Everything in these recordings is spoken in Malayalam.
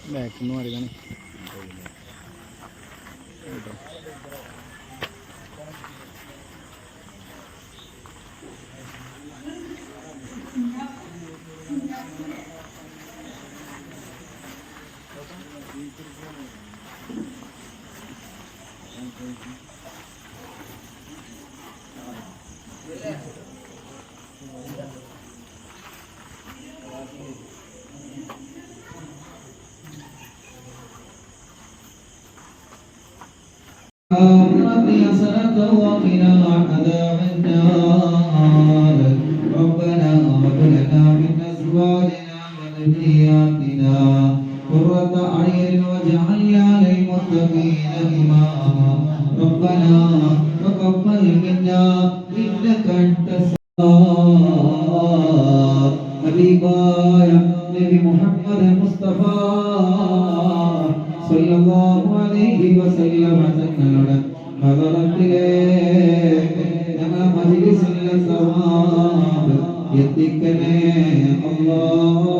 ബാക്കിൽ നിന്ന് മാറിയതാണ്. ربي صلاة وقنا عذاب النار ربنا هب لنا من أزواجنا وذرياتنا قرة أعين واجعلنا للمتقين إماما ربنا تقبل منا إنك أنت السلام حبيباي نبي محمد المصطفى صلى الله عليه وسلم തങ്ങളുടെ ഹദറത്തിലേക്ക് ഞങ്ങൾ മജ്‌ലിസിലെ സവാബ് എത്തിക്കണേ അല്ലാഹ്.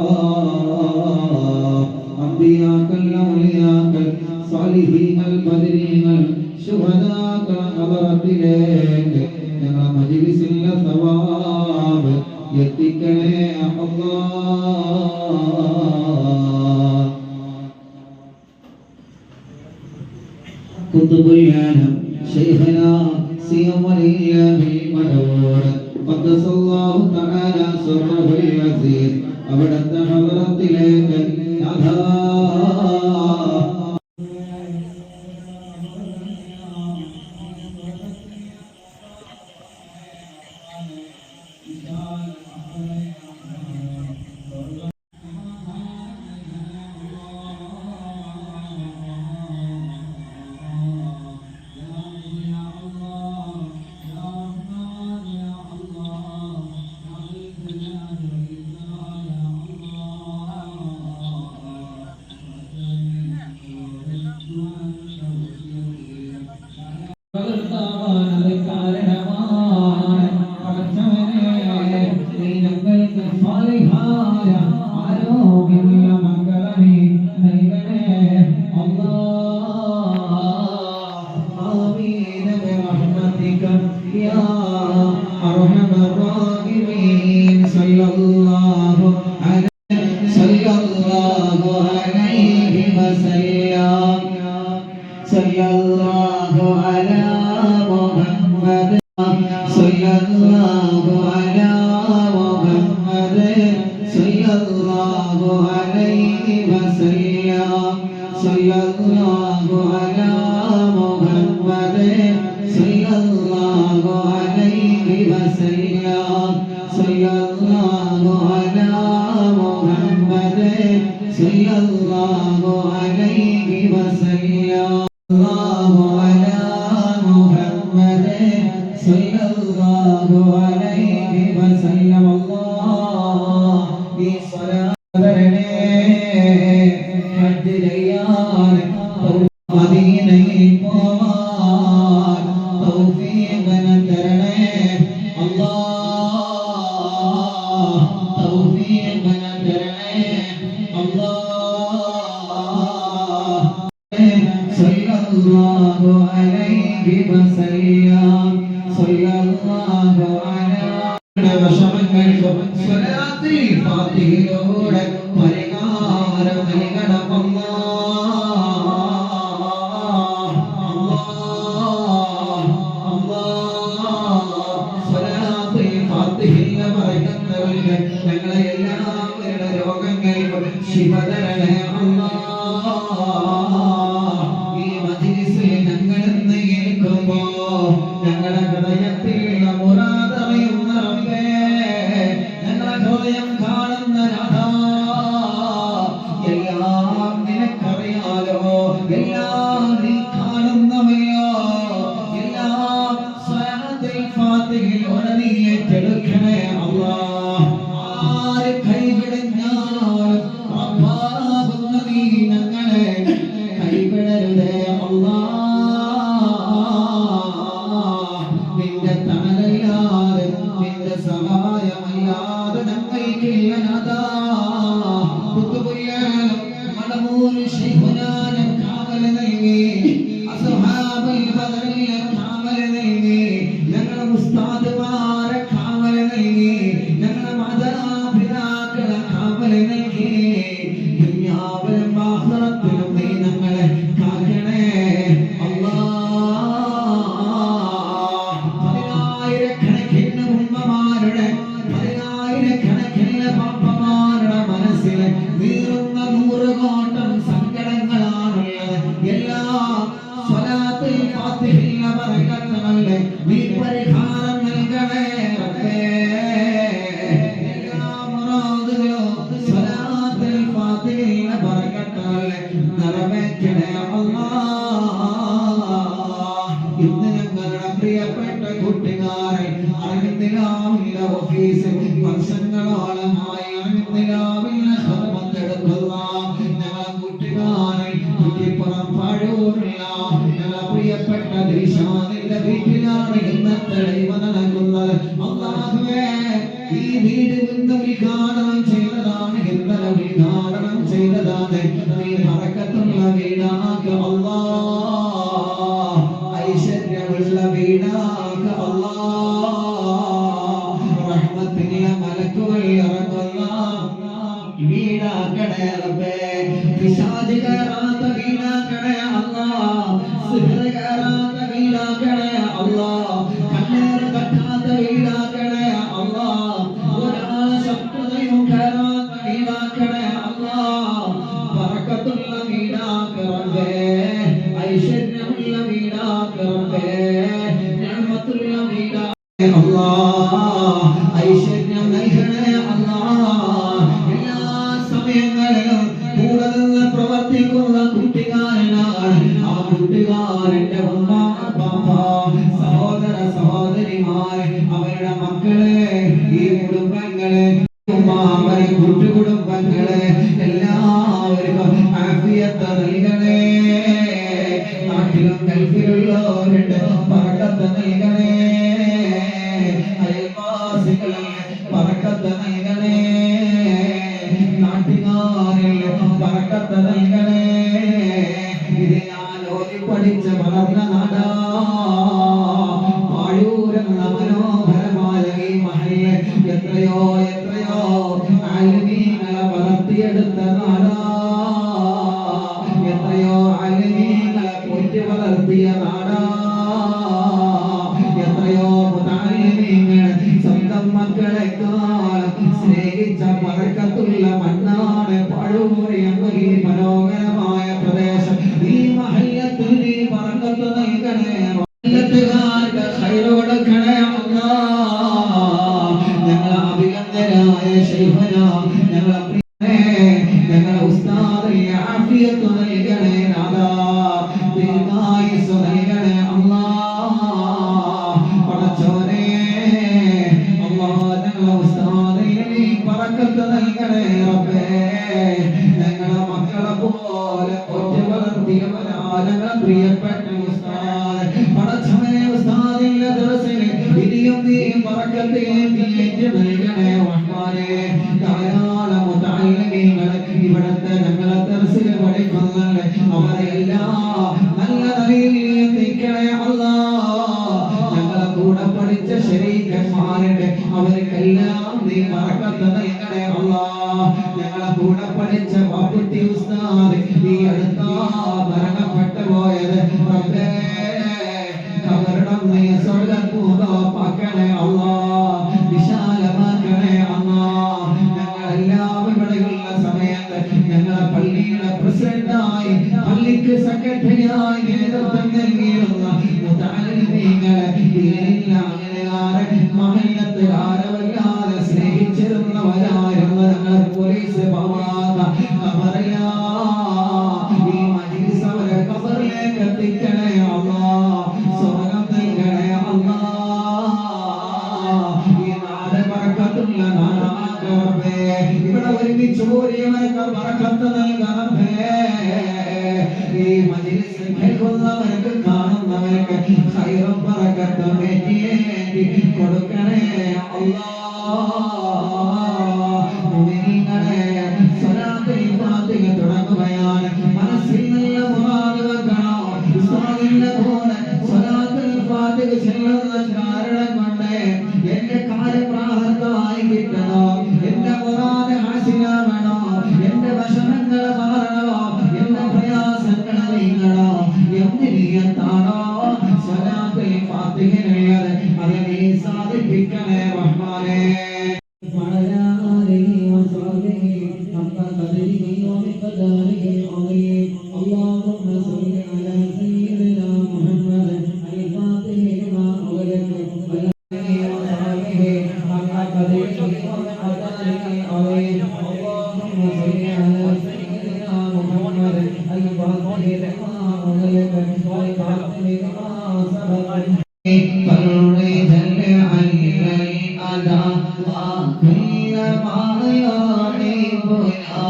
അംബിയാക്കൾ ഔലിയാക്കൾ സാലിഹീങ്ങൾ ബദരീങ്ങൾ ശുഹദാക്കൾ ഹദറത്തിലേക്ക് ഞങ്ങൾ മജ്‌ലിസിലെ സവാബ് എത്തിക്കണേ അല്ലാഹ്. قطب العالم شيخنا سيم الإله المدور قدس الله تعالى سره العزيز أبدت حضرت إليك സഹായമല്ലാതെ ഞങ്ങൾക്കില്ല നാഥാ. കുത്തുബുൽ ആലം മടമൂർ നിലാവിന്റെ ഓഫീസിൽ വർഷങ്ങളോളമായി നിലാവിന്റെ ഹർമ്മത്തെടുക്കുക ഞങ്ങളെ കൂട്ടുകാരൻ കുറ്റിപ്പുറം പഴൂരുള്ള ഞങ്ങളെ പ്രിയപ്പെട്ട ദിൽഷാദിന്റെ വീട്ടിലാണ് ഇന്നത്തെ ദൈവ നടക്കുന്നത്. അല്ലാഹുവേ ഈ വീട് ഇന്ന് ഉദ്ഘാടനം ചെയ്തതാണ്, ഇന്നലെ ഉദ്ഘാടനം ചെയ്തതാണ്. നീ ബറക്കത്തുള്ള വീടാക്ക് അല്ലാഹ്, ഐശ്വര്യമുള്ള വീടാക്ക് അല്ലാഹ്, റഹ്മത്തിന്റെ മലക്കുകൾ ഇറങ്ങുന്ന വീടാക്കണേ റബ്ബേ, പിശാച് കയറാത്ത വീടാക്കണേ അല്ലാഹ്, സിഹ്ർ കയറാത്ത വീടാക്കണേ അല്ലാഹ്, കണ്ണേർ തട്ടാത്ത വീടാക്കണേ അല്ലാഹ്, ഒരാളെ ശത്രുതയും കയറാത്ത വീടാക്കണേ അല്ലാഹ്, ബറക്കത്തുള്ള വീടാക്ക് റബ്ബേ, ഐശ്വര്യമുള്ള വീടാക്ക് റബ്ബേ, നിഅമത്തുള്ള വീടാക്ക് അല്ലാഹ്, ഐശ്വര്യം നൽകണേ അല്ലാഹ്. എല്ലാ സമയങ്ങളിലും കൂടെ നിന്ന് പ്രവർത്തിക്കുന്ന കൂട്ടുകാരനാണ് ആ കൂട്ടുകാരന്റെ ഉമ്മ ബാപ്പ സഹോദര സഹോദരിമാരെ അവരുടെ മക്കളെ ഈ കുടുംബങ്ങളെ അവരെ കൂട്ടുകുടുംബങ്ങളെ എല്ലാവർക്കും ആഫിയത്ത് നൽകണേ. നാട്ടിലും ഗൾഫിലുള്ളവരുടെ ബറക്കത്ത് നൽകണേ, അയൽവാസികളിൽ ബറക്കത്ത് നൽകണേ, നാട്ടുകാരിൽ ബറക്കത്ത് നൽകണേ. ഇത് ഞാൻ ഓതി പഠിച്ച് വളർന്ന നാടാ പാഴൂരെന്ന മനോഹരമായ ഈ മഹല്ല് എത്രയോ എത്രയോ ആലിമീങ്ങളെ വളർത്തിയെടുത്ത നാടാ, എത്രയോ ആലിമീങ്ങളെ പോറ്റി വളർത്തിയ നാടാ, എത്രയോ മുതഅല്ലിമീങ്ങൾ സ്വന്തം മക്കളെക്കാളും സ്നേഹിച്ച ബറക്കത്തുള്ള മണ്ണാണ് പാഴൂർ എന്ന ഈ മനോഹരമായ പ്രദേശം. ഈ മഹല്ലത്തിൽ നീ ബറക്കത്ത് നൽകണേ, മഹല്ലത്തുകാർക്ക് ഖൈർ കൊടുക്കണേ അല്ലാഹ്. ഞങ്ങളെ അഭിനന്ദനായ ശൈഖനാ ഞങ്ങളെ ഞങ്ങളെ ഉസ്താദിന് ആഫിയത്ത് നൽകണേ നാഥാ, ദീർഘായുസ്സ് നൽകണേ അല്ലാഹ്. പടച്ചോനെ അല്ലാഹ് ഞങ്ങളെ ഉസ്താദിന് നീ ബറക്കത്ത് നൽകണേ റബ്ബേ. ഞങ്ങളെ മക്കളെ പോലെ ഒറ്റ വളർത്തിയവനാ ഞങ്ങളെ പ്രിയപ്പെട്ട ഉസ്താദ്. പടച്ചോനെ ഉസ്താദിന്റെ ദർസിന് ഇനിയും നീ ബറക്കത്ത് ഏറ്റി നൽകണേ റഹ്മാനേ. ധാരാളം മുതഅല്ലിമീങ്ങൾ ഇവിടുത്തെ ഞങ്ങളെ ദർസിൽ പഠിക്കുന്നുണ്ട്, അവരെല്ലാം നല്ല നിലയിൽ എത്തിക്കണേ അല്ലാഹ്. ഞങ്ങളെ കൂടെ പഠിച്ച ശരീക്കന്മാരുണ്ട്, അവർക്കെല്ലാം നീ ബറക്കത്ത് നൽകണേ അല്ലാഹ്. ഞങ്ങളെ കൂടെ പഠിച്ച ബാപ്പുട്ടി ഉസ്താദ് ഈ അടുത്താ മരണപ്പെട്ടു പോയത് റബ്ബേ, കബറിടം നീ സ്വർഗ്ഗപൂർവ്വമാക്കണേ അല്ലാഹ്, വിശാലമാക്കണേ അല്ലാഹ്. ഞങ്ങളെല്ലാം ഇവിടെയുള്ള സമയത്ത് ഞങ്ങളെ പള്ളിയുടെ പ്രസിഡന്റായി പള്ളിക്ക് സെക്രട്ടറിയായി നേതൃത്വം നൽകിയിരുന്ന മുതഅല്ലിമീങ്ങളെ അങ്ങനെയാരെ മഹല്ലത്തുകാരെ വല്ലാതെ സ്നേഹിച്ചിരുന്നവരായിരുന്നു. ഞങ്ങളെ പോലീസ് പോവാത്ത കബറിലാ ഈ മജ്‌ലിസ് അവരെ കബറിലേക്ക് എത്തിക്കണേ അല്ലാഹ്, സ്വർഗ്ഗം നൽകണേ അല്ലാഹ്. ഈ നാട് ബറക്കത്തുള്ള നാടാക്ക് റബ്ബേ, ഇവിടെ ഒരുമിച്ച് കൂടിയവർക്ക് ബറക്കത്ത് നൽകണമേ. ഈ മജ്‌ലിസ് കേൾക്കുന്നവർക്ക് കാണുന്നവർക്ക് ഖൈറും ബറക്കത്തും ഏറ്റി കൊടുക്കണേ അല്ലാഹ്. മുഅ്മിനീങ്ങളെ സ്വലാത്തുൽ ഫാത്തിഹ തുടങ്ങുകയാണ്. മനസ്സിൽ നല്ല മുറാദ് വെക്കണം. ഉസ്താദിന്റെ കൂടെ സ്വലാത്തുൽ ഫാത്തിഹ ചൊല്ലുന്ന കാരണം കൊണ്ട് എന്റെ കാര്യപ്രാഹത്തായി കിട്ടണോ, എന്റെ മുറാദ് ഹാസിലാവണോ, എന്റെ വിഷമങ്ങൾ മാറണോ, എന്റെ പ്രയാസങ്ങൾ നീങ്ങണോ എന്ന് നീയത്താണോ സ്വലാത്തുൽ ഫാത്തിഹയിലുള്ളത്, അത് നീ സാധിപ്പിക്കണേ റഹ്മാനേ. وعلى آله وصحبه حق قدره ومقداره العظيم. اللهم صل على سيدنا محمد الفاتح لما أغلق وعلى آله وصحبه حق قدره ومقداره العظيم. اللهم صل على سيدنا محمد الفاتح لما أغلق والخاتم لما سبق. فرج عن محمدا وكل ما يعيبنا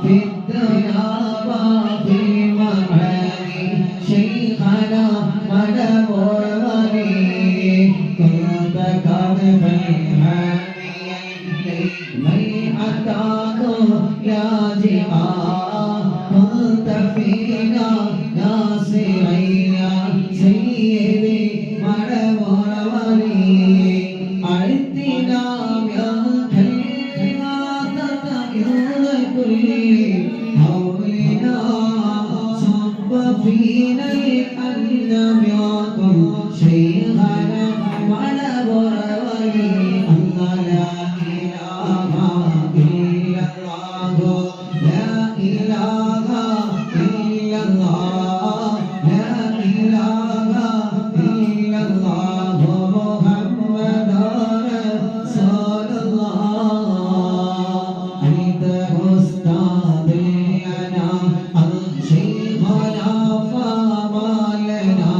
في الدنيا وفي المعاني شيخنا مدبر ولي كنت كافا هاديا من أتاك لاجئا كنت فينا ناصرا يا سيدي مدبر ولي أعطنا يا كلمات إن كل حولنا صب فينا الأنم يكن شيخنا مدبر ولي الله لا إله إلا الله لا إله إلا الله لا إله إلا الله محمد رسول الله أنت أستاذ لنا شيخنا فما لنا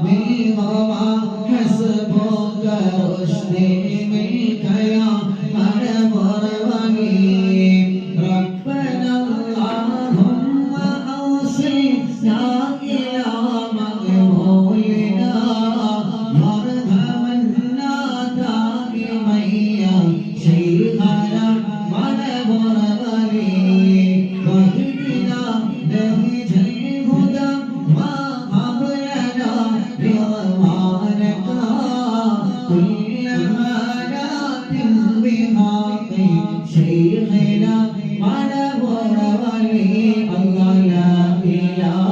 منهما حسبك رشدي منك يا مدبر ولي ربنا اللهم أوصلنا إلى مقبولنا مرحمنا دائما يا شيخنا مدبر ولي واهدنا نهج الهدى وهب لنا رضوانك كل منات بحق شيخنا مدبر ولي الله لا إله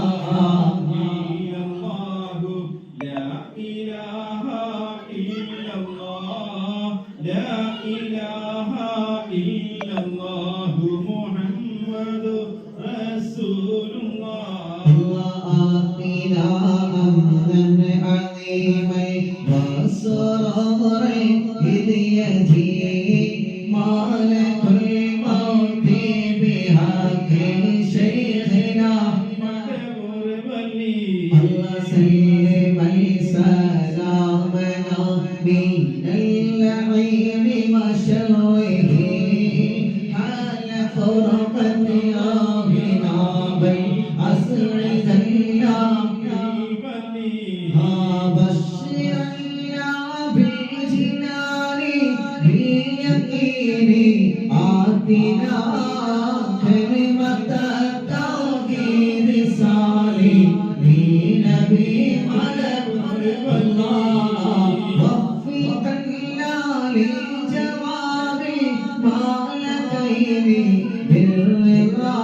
إلا الله لا إله إلا الله لا إله إلا الله محمد رسول الله آتنا أمنا عظيما وسرورا إذ يأتي مالك الموت بحق شيخنا مدبر ولي الله سلم سلامنا من اللعين وشره حال فرقة آمنا بين أسر زيام ولي بشرنا بالجنان باليقين آتنا كلمة التوحيد صالحين بمدبر الله وفقنا للجواب مالكين بالرضا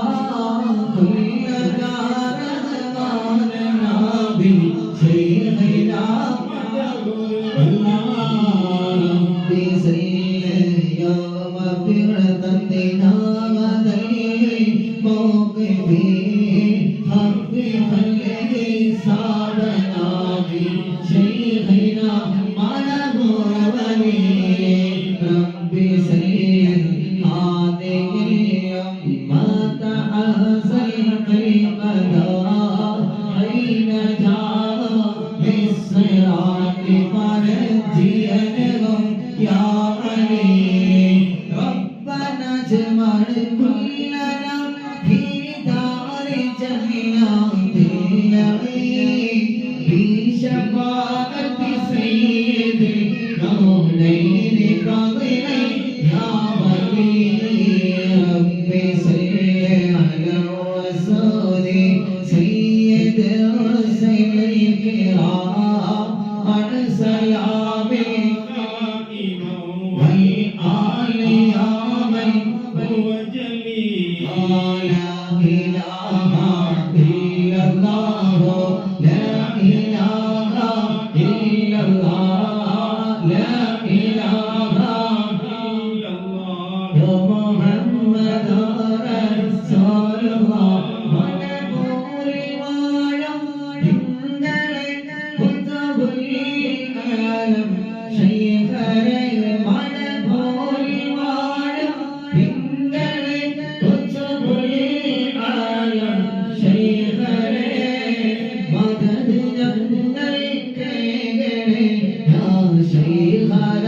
كل دار رضواننا بشيخنا رب صل يوم فرقتنا وذل موقفي حق خلق سعدنا بشيخنا مدبر ولي رب صل هذه اليوم تعزى القلب حين جاء بالصراط فرجينهم يا علي ربنا اجمع كلنا في دار جنات النعيم بشفاعة سيد الكونين قضينا يا ولي رب صل على الرسول سيد الرسل الكرام عن سلام والآل يا من هو جليل لا إله إلا الله لا إله إلا الله لا إله إلا الله محمد رسول الله മടപൂരി വാഴം തിങ്കളെ കുത്തബുൽ ശൈഖരെ മടപൂരി വാഴം തിങ്കളെ കുത്തബുൽ ശൈഖരെ മദദ് ഞങ്ങൾ കേഗരെ യാ ശൈഖര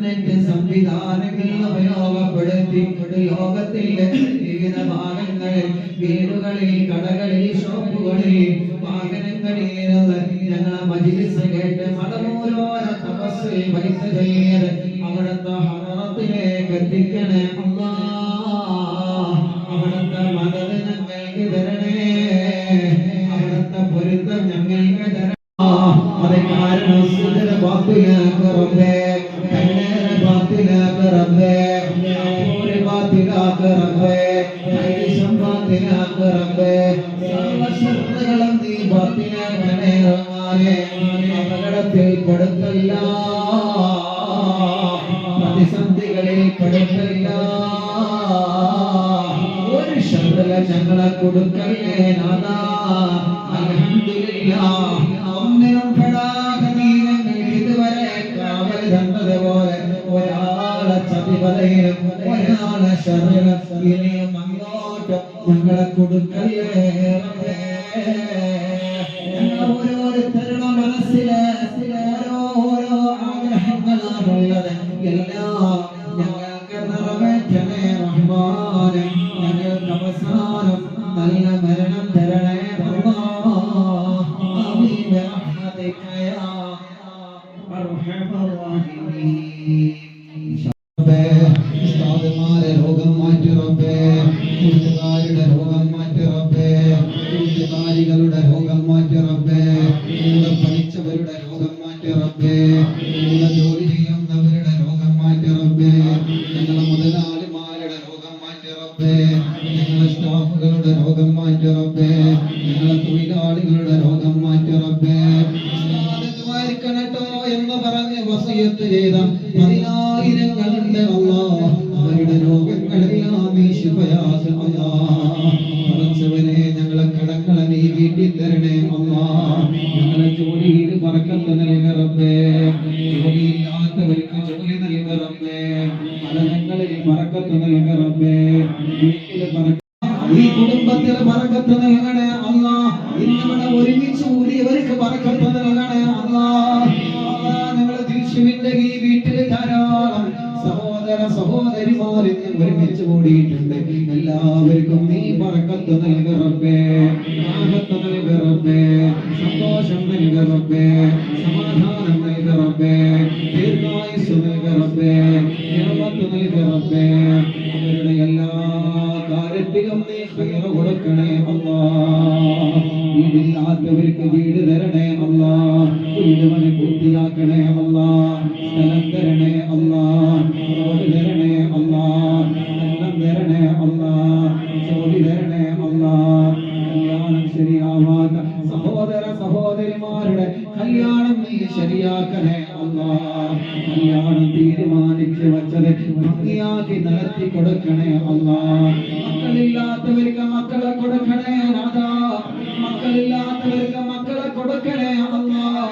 ഇന്റർനെറ്റ് സംവിധാനങ്ങൾ ഉപയോഗപ്പെടുത്തി ലോകത്തിന്റെ വിവിധ ഭാഗങ്ങളിൽ വീടുകളിൽ കടകളിൽ ഷോപ്പുകളിൽ വാഹനങ്ങളിൽ ഞങ്ങൾ മജ്‌ലിസ് കേട്ട് മടമൂരോര തപസ്സിൽ പൈസ ചെയ്ത് അവിടുത്തെ ഹറത്തിലേക്ക് എത്തിക്കണേ അല്ലാഹ്. അവിടുത്തെ മദത് ഞങ്ങൾക്ക് തരണേ, അവിടുത്തെ പൊരുത്തം ഞങ്ങൾക്ക് തരണേ. അത് കാരണം സുജന ബാത്തിലാക്ക് റബ്ബേ, കണ്ണേറെ ബാത്തിലാക്ക് റബ്ബേ, ഒരു ബാത്തിലാക്ക് റബ്ബേ, ഐശം ബാത്തിലാക്ക് റബ്ബേ, സർവശക്തികളും നീ ബാത്തിലാക്കണേ റഹ്മാനേ. അപകടത്തിൽ പെടുത്തല്ല, പ്രതിസന്ധികളിൽ പെടുത്തല്ല, ഒരു ശബ്ദ ഞങ്ങളെ കൊടുക്കല്ലേ നാഥാ. അൽഹംദുലില്ലാഹ്, ഒന്നിനും പെടാതെ നീ ഞങ്ങൾക്ക് ഇതുവരെ കാവൽ തന്നതുപോലെ ഒരാളെ ചതിവലയിലും ഒരാളെ ശർറിലും ഇനിയും അങ്ങോട്ട് ഞങ്ങളെ കൊടുക്കല്ലേ റബ്ബേ. ഞങ്ങൾ ഓരോരുത്തരുടെ മനസ്സില് ഓരോ ആഗ്രഹങ്ങളാണുള്ളത്, എല്ലാം ഞങ്ങൾക്ക് നിറവേറ്റണേ റഹ്മാനെ. ഞങ്ങൾക്ക് അവസാനം നല്ല മരണം തരണേ അല്ലാഹ്. ആമീൻ ബിറഹ്മതിക യാ അർഹമർ റഹീമീൻ. ഉസ്താദുമാരെ രോഗം മാറ്റി റബ്ബേ, കൂട്ടുകാരുടെ രോഗം മാറ്റി റബ്ബേ, കൂട്ടുകാരികളുടെ രോഗം മാറ്റി റബ്ബേ, കൂടെ പഠിച്ചവരുടെ രോഗം മാറ്റി റബ്ബേ, കൂടെ ജോലി ചെയ്യുന്നവരുടെ രോഗം മാറ്റി റബ്ബേ, ഞങ്ങളെ മുതലാളിമാരുടെ രോഗം മാറ്റി റബ്ബേ, ഞങ്ങളെ സ്റ്റാഫുകളുടെ രോഗം മാറ്റി റബ്ബേ, ഞങ്ങളെ തൊഴിലാളികളുടെ രോഗം മാറ്റി റബ്ബേ. ട്ടോ എന്ന് പറഞ്ഞ് വസിയത്ത് ചെയ്ത 10,000 അല്ലാഹ്, അവരുടെ രോഗങ്ങളെല്ലാം നീ ശിഫയാക്ക് അല്ലാഹ്. പടച്ചവനെ ഞങ്ങളെ കടങ്ങളെ നീ വീട്ടി തരണേ അല്ലാഹ്. ഞങ്ങളെ ജോലിയിൽ ബറക്കത്ത് നൽക റബ്ബേ, ജോലിയില്ലാത്തവർക്ക് ജോലി നൽക റബ്ബേ, ഫലങ്ങളിൽ ബറക്കത്ത് നൽക റബ്ബേ, വീട്ടിൽ ബറക്കത്ത്, ഈ കുടുംബത്തിൽ ബറക്കത്ത് നൽകണേ അല്ലാഹ്. ഇന്നിവിടെ ഒരുമിച്ച് കൂടിയവർക്ക് ബറക്കത്ത് നൽകണേ അല്ലാഹ്. ഞങ്ങളെ ദിൽഷുവിന്റെ ഈ വീട്ടിൽ ധാരാളം സഹോദര സഹോദരിമാർ ഒരുമിച്ച് കൂടിയിട്ടുണ്ട്. എല്ലാവർക്കും നീ ബറക്കത്ത് നൽക റബ്ബേ, റാഹത്ത് നൽക റബ്ബേ, സന്തോഷം നൽക റബ്ബേ, സമാധാനം നൽക റബ്ബേ, ദീർഘായുസ്സ് നൽക റബ്ബേ, നിഅമത്ത് നൽക റബ്ബേ. അവരുടെ എല്ലാ കാര്യത്തിലും നീ ഖൈർ കൊടുക്കണേ അല്ലാഹ്. വീടില്ലാത്തവർക്ക് വീട് തരണേ അല്ലാഹ്, വീട് പണി പൂർത്തിയാക്കണേ അല്ലാഹ്, സ്ഥലം തരണേ അല്ലാഹ്, റോഡ് തരണേ അല്ലാഹ്, വെള്ളം തരണേ അല്ലാഹ്, ജോലി തരണേ അല്ലാഹ്. കല്യാണം ശരിയാവാത്ത സഹോദര സഹോദരിമാരുടെ കല്യാണം നീ ശരിയാക്കണേ അല്ലാഹ്. കല്യാണം തീരുമാനിച്ച് വച്ചത് ഭംഗിയാക്കി നടത്തി കൊടുക്കണേ അല്ലാഹ്. മക്കളില്ലാത്തവർക്ക് മക്കളെ കൊടുക്കണേ നാഥാ, മക്കളില്ലാത്തവർക്ക് മക്കളെ കൊടുക്കണേ അല്ലാഹ്,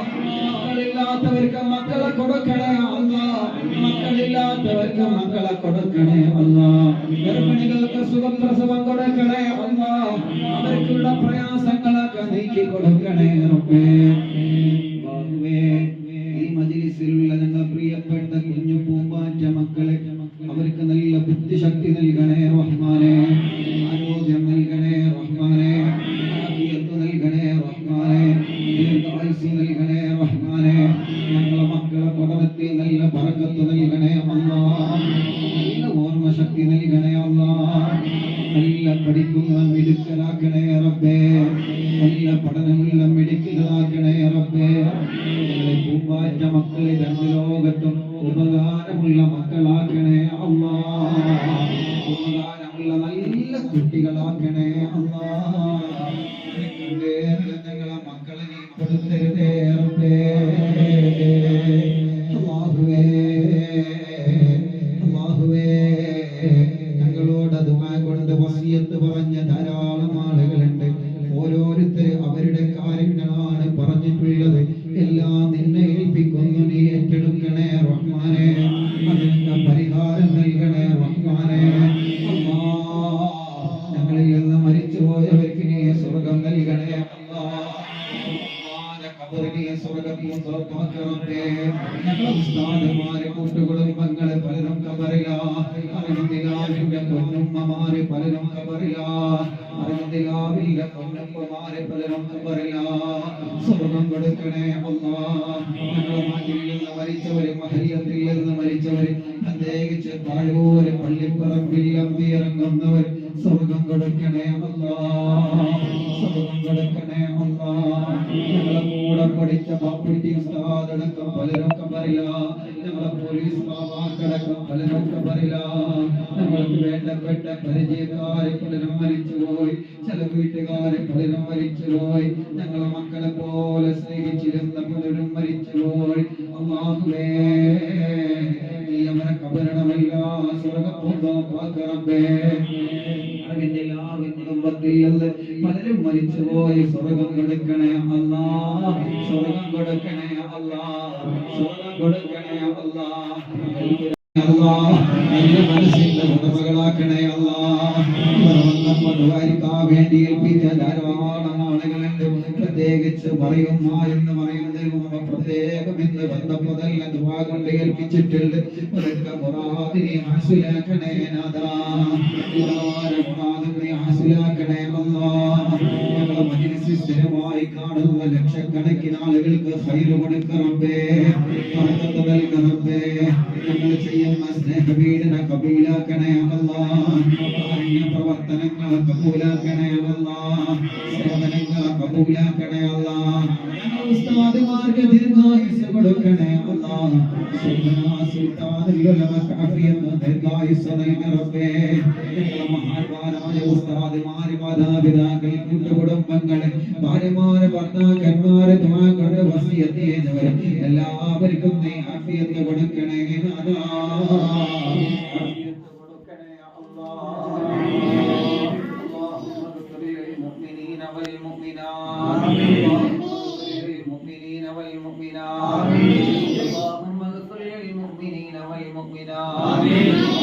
മക്കളില്ലാത്തവർക്ക് മക്കളെ കൊടുക്കണേ അല്ലാഹ്, മക്കളില്ലാത്തവർക്ക് മക്കളെ കൊടുക്കണേ അല്ലാഹ്. ഗർഭിണികൾക്ക് സുഖപ്രസവം കൊടുക്കണേ അല്ലാഹ്, അവർക്കുള്ള പ്രയാസങ്ങളൊക്കെ നീക്കി കൊടുക്കണേ റബ്ബേ. ഈ മജ്‌ലിസിലുള്ള ഞങ്ങൾ പ്രിയപ്പെട്ട കുഞ്ഞു പൂമ്പാറ്റ മക്കളെ, അവർക്ക് നല്ല ബുദ്ധിശക്തി നൽകണേ റഹ്മാനെ, ആരോഗ്യം നൽകണേ റഹ്മാനെ, ആഫിയത്ത് നൽകണേ റഹ്മാനെ, ദീർഘായുസ്സ് നൽകണേ റഹ്മാനെ. ഞങ്ങളെ മക്കളെ പഠനത്തിൽ നല്ല ബറക്കത്ത് നൽകണേ അല്ലാഹ്, നല്ല ഓർമ്മശക്തി നൽകണേ അല്ലാഹ്, നല്ല പഠിക്കുന്ന മിടുക്കലാക്കണേ റബ്ബേ, നല്ല പഠനമുള്ള മിടുക്കലാക്കണേ റബ്ബേ. ഞങ്ങളെ പൂമ്പാറ്റ മക്കളെ രണ്ട് ലോകത്തും ഉപകാരമുള്ള മക്കളാക്കണേ അല്ലാഹ്, ഉപകാരമുള്ള നല്ല കുട്ടികളാക്കണേ അല്ലാഹ്. ഞങ്ങളെ മക്കളെ നീ കൊടുത്തരുതേ റബ്ബേ. അല്ലാഹുവേ അല്ലാഹുവേ, ഞങ്ങളോട് ദുആ കൊണ്ട് വസിയത്ത് പറഞ്ഞ ധാരാളം ആളുകളുണ്ട്. ഓരോരുത്തർ അവരുടെ കാര്യങ്ങളാണ് പറഞ്ഞിട്ടുള്ളത്. എല്ലാം നിന്നെ ഏൽപ്പിക്കുന്നു, നീ ഏറ്റെടുക്കണേ റഹ്മാനെ. അതിനൊക്കെ പരിഹാരം നൽകണേ റഹ്മാനെ. അല്ലാഹ്, ഞങ്ങളിൽ നിന്ന് ഉപ്പമാരെ പലരും ഖബറിലാ സ്വർഗ്ഗം കൊടുക്കണേ അല്ലാഹ്. ഞങ്ങളുടെ നാട്ടിൽ നിന്ന് മരിച്ചവരും മഹല്ലത്തിൽ നിന്ന് മരിച്ചവരും പ്രത്യേകിച്ച് താഴൂര് പള്ളിപ്പറമ്പിൽ അമ്പിയിറങ്ങുന്നവർ സ്വർഗ്ഗം കൊടുക്കണേ അല്ലാഹ്. സ്വർഗ്ഗം കൊടുക്കണേ അല്ലാഹ്. ഞങ്ങളെ കൂടെ പഠിച്ച ബാപ്പുട്ടി ഉസ്താദ് അടക്കം പലരും ഖബറിലാ. ഞങ്ങളെ പോലീസ് മാമാക്കടക്കം പലരും ഖബറിലാ. ഞങ്ങൾക്ക് വേണ്ടപ്പെട്ട പരിചയക്കാരെ പലരും മരിച്ചുപോയി. ചില വീട്ടുകാരെ പലരും മരിച്ചുപോയി. ഞങ്ങളെ മക്കളെ പോലെ സ്നേഹിച്ചിരുന്ന പലരും മരിച്ചുപോയി. അല്ലാഹുവേ നീ അവരെ ഖബറിടമില്ല സ്വർഗ്ഗപ്പൂന്തോപ്പാക്കറബ്ബേ. അറിവിന്റെ എല്ലാവരും കുടുംബത്തിൽ പലരും മരിച്ചുപോയി. സ്വർഗ്ഗം കൊടുക്കണേ അല്ലാഹ്. സ്വർഗ്ഗം കൊടുക്കണേ അല്ലാഹ്. സ്വർഗ്ഗം കൊടുക്കണേ അല്ലാഹ്. അല്ലാഹ് നല്ല മനസ്സിന്റെ ഉടമകളാക്കണേ അല്ലാഹ്. വന്നപ്പോൾ വേണ്ടി ഏൽപ്പിച്ച ധാരാളം ആളുകളുണ്ട്. പ്രത്യേകിച്ച് പറയുന്ന എന്ന് പറയുന്നതിന് മുമ്പ് പ്രത്യേകം ഇന്ന് ബന്ധപ്പെട്ടല്ല ദുആ കൊണ്ട് ഏൽപ്പിച്ചിട്ടുണ്ട്. അതൊക്കെ മുറാദിനെ ഹാസിലാക്കണേ നാഥാ. മുറാദിനെ ഹാസിലാക്കണേ അല്ലാഹ്. ഞങ്ങളുടെ മജ്‌ലിസ് സ്ഥിരമായി കാണുന്ന ലക്ഷക്കണക്കിന് ആളുകൾക്ക് ഖൈർ കൊടുക്ക റബ്ബേ. ബർക്കത്ത് നൽക റബ്ബേ. ഞങ്ങൾ ചെയ്യുന്ന സ്നേഹപീഡന കബൂലാക്കണേ അല്ലാഹ്. പ്രവർത്തനങ്ങൾ കബൂലാക്കണേ അല്ലാഹ്. സേവനങ്ങൾ കബൂലാക്കണേ അല്ലാഹ്. ഉസ്താദുമാർക്ക് ദീർഘായുസ്സ് കൊടുക്കണേ അല്ലാഹ്. സുൽത്താനുൽ ഉലമക്ക് ആഫിയത്ത് ദീർഘായുസ്സ് നൽക റബ്ബേ. മഹാന്മാരായ ഉസ്താദുമാർ, മാതാപിതാക്കൾ, കൂട്ടുകുടുംബങ്ങൾ, ഭാര്യമാര്, ഭർത്താക്കന്മാര്, ദുആ കൊണ്ട് വസിയത്ത് ചെയ്തവർ എല്ലാവർക്കും നീ ആഫിയത്ത് കൊടുക്കണേ അല്ലാഹ്. اللهم اغفر للمؤمنين والمؤمنات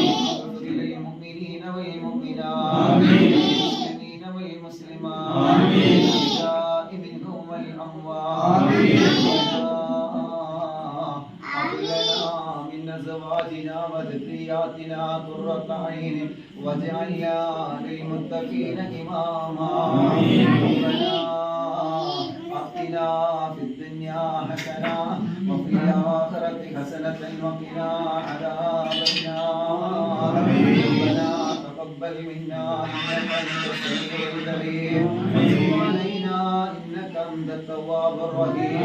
واغفر للمؤمنين والمؤمنات والمسلمين والمسلمات الأحياء منهم والأموات. هب لنا من أزواجنا وذرياتنا قرة أعين واجعلنا للمتقين إماما. ربنا آتنا في الدنيا حسنة وفي الآخرة حسنة وقنا عذاب النار. ربنا تقبل منا إنك أنت السميع العليم وتب علينا إنك أنت التواب الرحيم.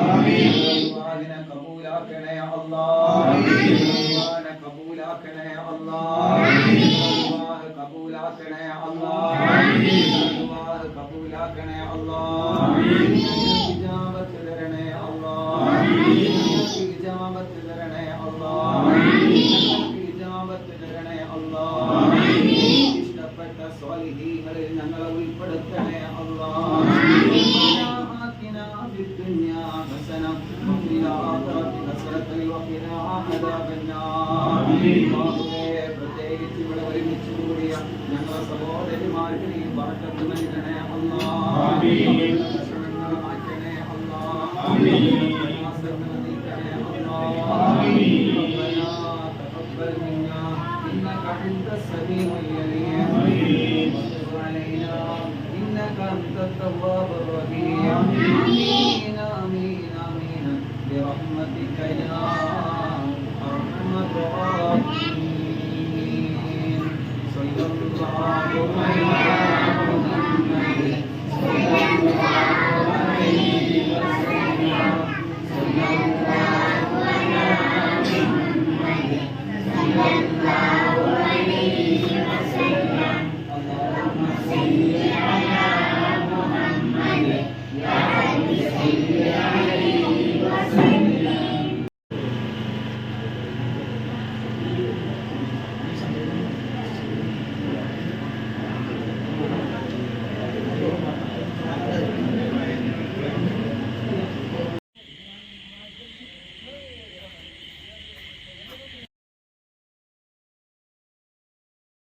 دعوانا قبولاكنا يا الله. دعوانا قبولاكنا يا الله. دعوانا قبولاكنا يا الله. دعوانا قبولاكنا يا الله. إجابة لنا يا الله. إجابة لنا يا الله. إجابة لنا يا الله. ഇഷ്ടപ്പെട്ട സ്വാലിഹീങ്ങളിൽ ഞങ്ങളെ ഉൾപ്പെടുത്തണേ അല്ലാഹ്. آتنا في الدنيا حسنة وفي الآخرة حسنة وقنا عذاب النار. പ്രത്യേകിച്ച് ഇവിടെ ഒരുമിച്ച് കൂടിയ ഞങ്ങളുടെ സഹോദരിമാർക്ക് നീ ബർക്കത്ത് നൽകണേ അല്ലാഹ്. വിഷമങ്ങൾ മാറ്റണേ അല്ലാഹ്. പ്രയാസങ്ങൾ നീക്കണേ അല്ലാഹ്. ربنا تقبل منا إنك أنت السميع العليم وتب علينا إنك أنت التواب الرحيم. آمين آمين آمين برحمتك يا